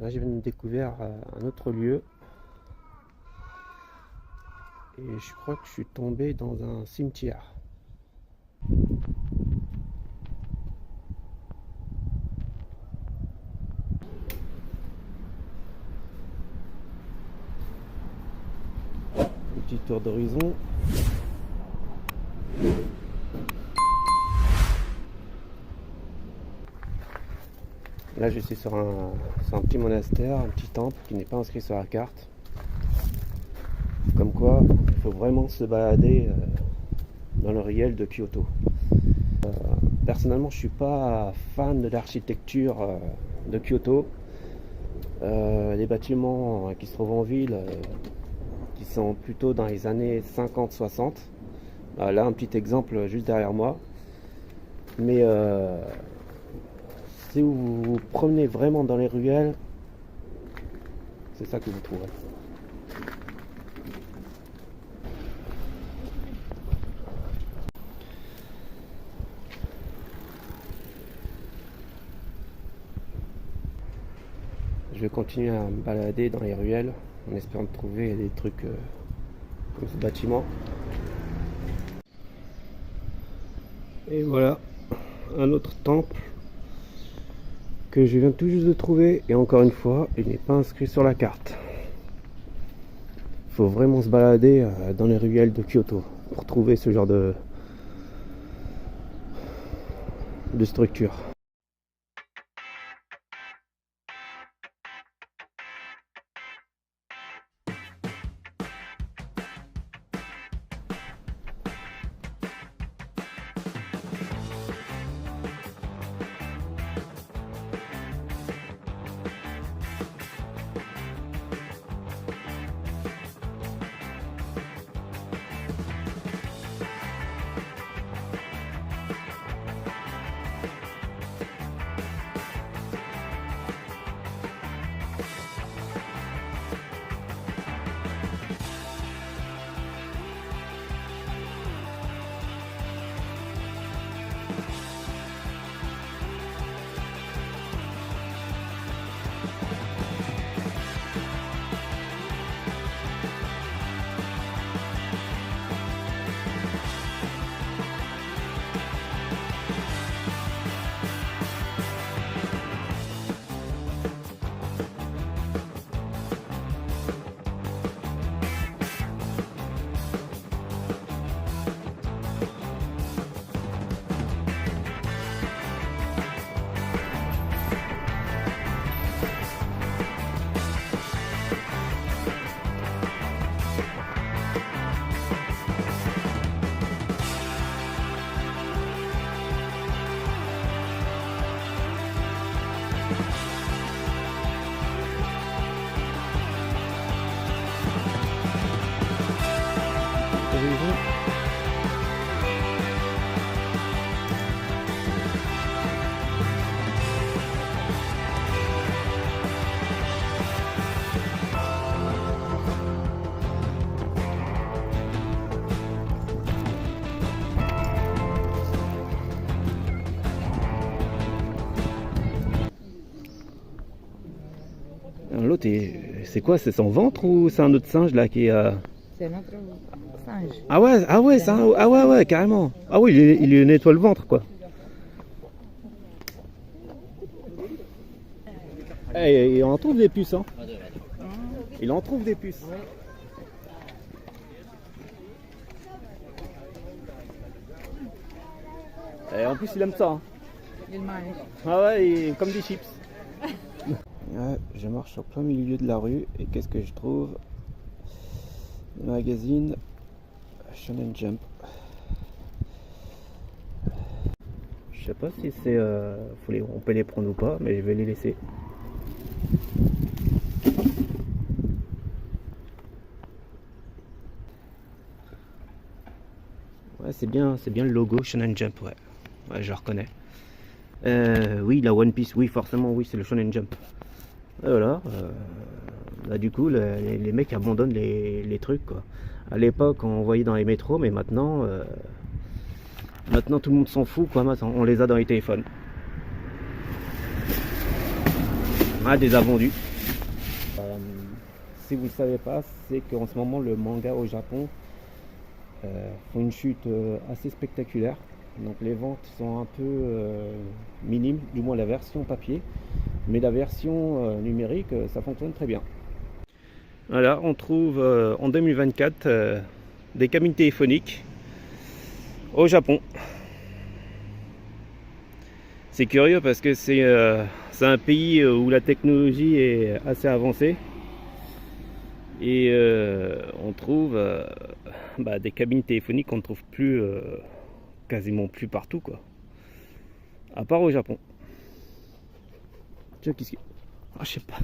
Là, j'ai découvert un autre lieu. Et je crois que je suis tombé dans un cimetière. Un petit tour d'horizon. Là, je suis sur un petit monastère, un petit temple qui n'est pas inscrit sur la carte. Comme quoi, il faut vraiment se balader dans le réel de Kyoto. Personnellement, je suis pas fan de l'architecture de Kyoto. Les bâtiments qui se trouvent en ville, qui sont plutôt dans les années 50-60. Là, un petit exemple juste derrière moi. Mais si vous vous promenez vraiment dans les ruelles, c'est ça que vous trouverez. Je vais continuer à me balader dans les ruelles en espérant de trouver des trucs comme ce bâtiment. Et voilà, un autre temple que je viens tout juste de trouver. Et encore une fois, il n'est pas inscrit sur la carte. Il faut vraiment se balader dans les ruelles de Kyoto pour trouver ce genre de structure. L'autre, c'est quoi? C'est son ventre ou c'est un autre singe là qui est... C'est notre singe. Ah ouais, ah ouais, ouais, carrément. Ah oui, il lui nettoie le ventre quoi. Il en trouve des puces, hein. Il en trouve des puces. Et en plus, il aime ça. Hein. Il mange. Ah ouais, comme des chips. Ouais, je marche en plein milieu de la rue et qu'est-ce que je trouve? Le magazine Shonen Jump. Je sais pas si c'est on peut les prendre ou pas, mais je vais les laisser. Ouais, c'est bien le logo Shonen Jump, ouais. Ouais, je le reconnais. Oui, la One Piece, oui, forcément, oui, c'est le Shonen Jump. Et voilà. Là, du coup, les mecs abandonnent les trucs, quoi. À l'époque, on voyait dans les métros, mais maintenant, tout le monde s'en fout, quoi. Maintenant, on les a dans les téléphones. Ah, des a vendus. Si vous ne savez pas, c'est qu'en ce moment le manga au Japon font une chute assez spectaculaire. Donc les ventes sont un peu minimes, du moins la version papier, mais la version numérique, ça fonctionne très bien. Voilà, on trouve en 2024 des cabines téléphoniques au Japon. C'est curieux parce que c'est un pays où la technologie est assez avancée et on trouve des cabines téléphoniques qu'on ne trouve plus quasiment plus partout, quoi, à part au Japon. Tiens, qu'est-ce qu'il... Ah, je sais pas.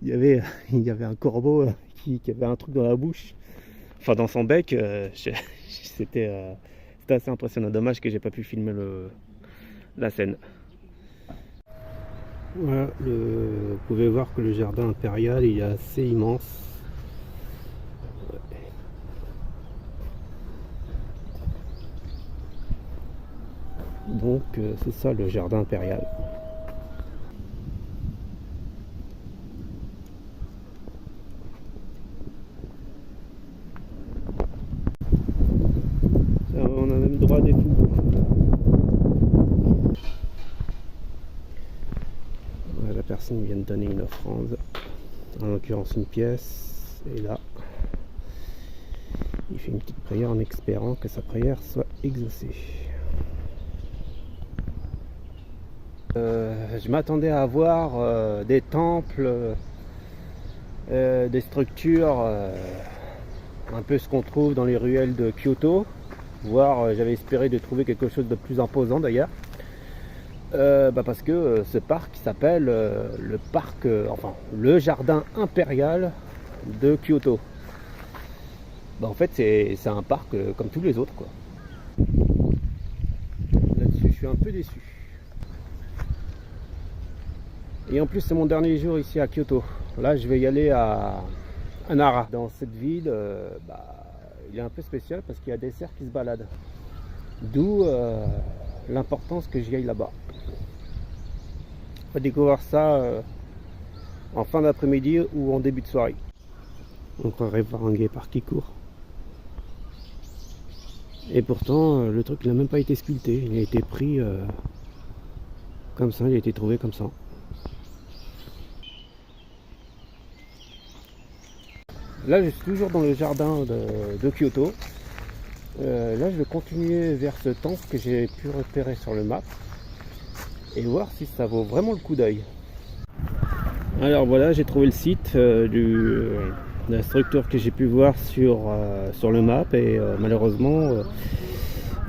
il y avait un corbeau qui avait un truc dans la bouche, enfin dans son bec. C'était assez impressionnant. Dommage que j'ai pas pu filmer la scène. Voilà, vous pouvez voir que le jardin impérial il est assez immense. Donc c'est ça le jardin impérial. On a même droit à des fous. La personne vient de donner une offrande, en l'occurrence une pièce, et là il fait une petite prière en espérant que sa prière soit exaucée. Je m'attendais à voir des temples, des structures, un peu ce qu'on trouve dans les ruelles de Kyoto, voire j'avais espéré de trouver quelque chose de plus imposant d'ailleurs. Parce que ce parc s'appelle le parc, enfin le jardin impérial de Kyoto. En fait c'est un parc comme tous les autres, quoi. Là-dessus je suis un peu déçu. Et en plus c'est mon dernier jour ici à Kyoto. Là je vais y aller à Nara. Dans cette ville, il est un peu spécial parce qu'il y a des cerfs qui se baladent. D'où l'importance que j'y aille là-bas. On va découvrir ça en fin d'après-midi ou en début de soirée. On croirait voir un guépard qui court. Et pourtant, le truc n'a même pas été sculpté. Il a été pris comme ça, il a été trouvé comme ça. Là, je suis toujours dans le jardin de Kyoto. Là, je vais continuer vers ce temple que j'ai pu repérer sur le map et voir si ça vaut vraiment le coup d'œil. Alors voilà, j'ai trouvé le site de la structure que j'ai pu voir sur le map et malheureusement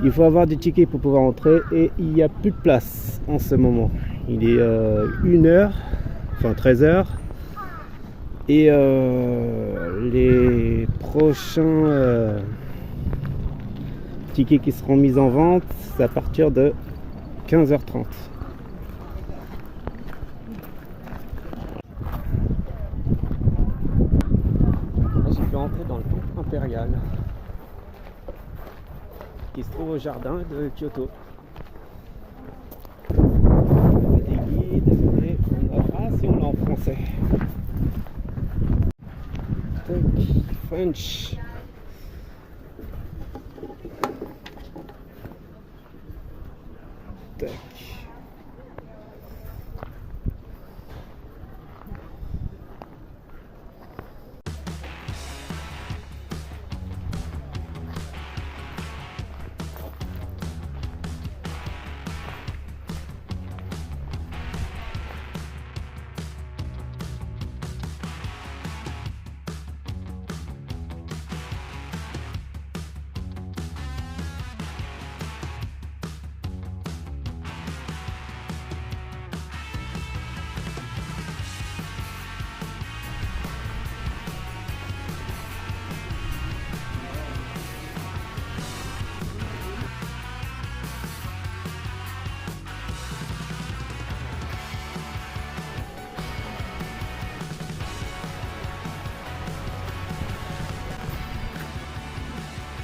il faut avoir des tickets pour pouvoir entrer et il n'y a plus de place en ce moment. Il est 1h, enfin 13h et les prochains tickets qui seront mis en vente, c'est à partir de 15h30. Je vais entrer dans le temple impérial qui se trouve au jardin de Kyoto. On a des guides et on a... Ah si, on l'a en français. French. Tac.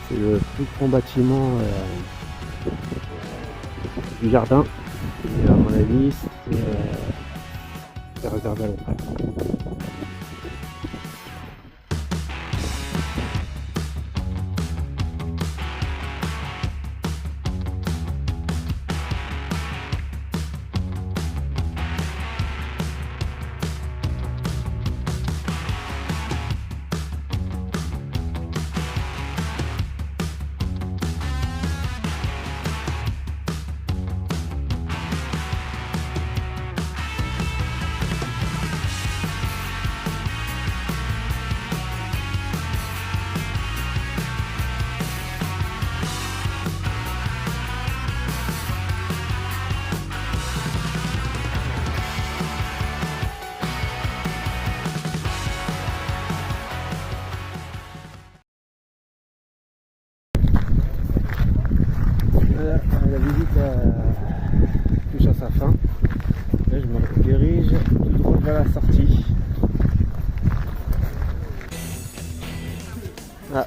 C'est le plus grand bâtiment du jardin. Et à mon avis, C'est réservé à l'entrée. Voilà, la visite touche à sa fin. Là, je me dirige tout droit vers la sortie. Ah,